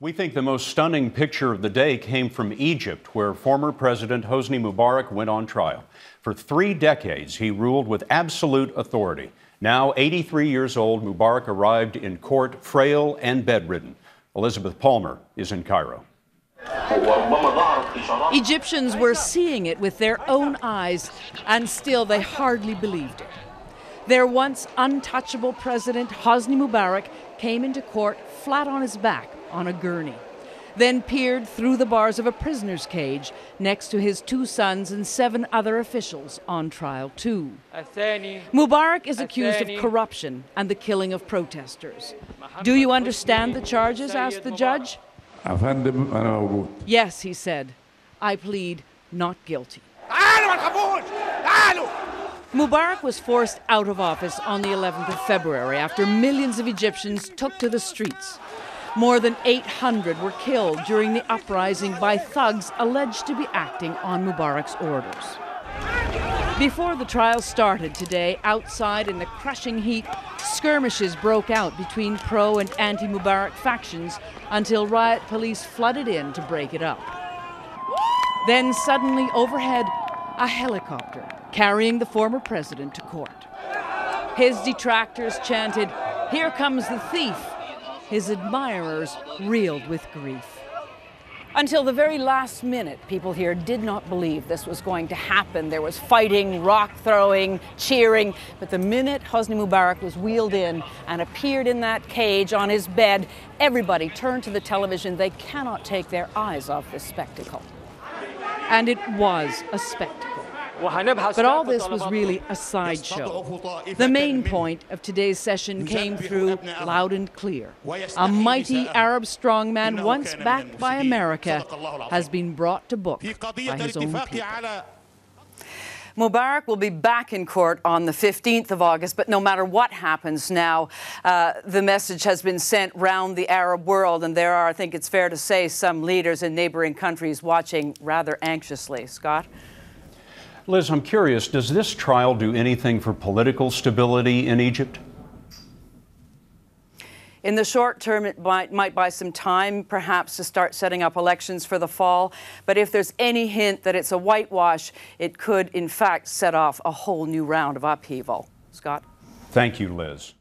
We think the most stunning picture of the day came from Egypt, where former President Hosni Mubarak went on trial. For 3 decades, he ruled with absolute authority. Now, 83 years old, Mubarak arrived in court frail and bedridden. Elizabeth Palmer is in Cairo. Egyptians were seeing it with their own eyes, and still they hardly believed it. Their once untouchable President Hosni Mubarak came into court flat on his back on a gurney, then peered through the bars of a prisoner's cage next to his 2 sons and 7 other officials on trial too. Mubarak is accused of corruption and the killing of protesters. Do you understand the charges? Asked the judge. Yes, he said. I plead not guilty. Mubarak was forced out of office on the 11th of February after millions of Egyptians took to the streets. More than 800 were killed during the uprising by thugs alleged to be acting on Mubarak's orders. Before the trial started today, outside in the crushing heat, skirmishes broke out between pro- and anti-Mubarak factions until riot police flooded in to break it up. Then suddenly overhead, a helicopter carrying the former president to court. His detractors chanted, "Here comes the thief." His admirers reeled with grief. Until the very last minute, people here did not believe this was going to happen. There was fighting, rock throwing, cheering. But the minute Hosni Mubarak was wheeled in and appeared in that cage on his bed, everybody turned to the television. They cannot take their eyes off this spectacle. And it was a spectacle. But all this was really a sideshow. The main point of today's session came through loud and clear. A mighty Arab strongman, once backed by America, has been brought to book by his own people. Mubarak will be back in court on the 15th of August, but no matter what happens now, the message has been sent round the Arab world, and there are, I think it's fair to say, some leaders in neighboring countries watching rather anxiously. Scott? Liz, I'm curious, does this trial do anything for political stability in Egypt? In the short term, it might buy some time, perhaps, to start setting up elections for the fall. But if there's any hint that it's a whitewash, it could, in fact, set off a whole new round of upheaval. Scott? Thank you, Liz.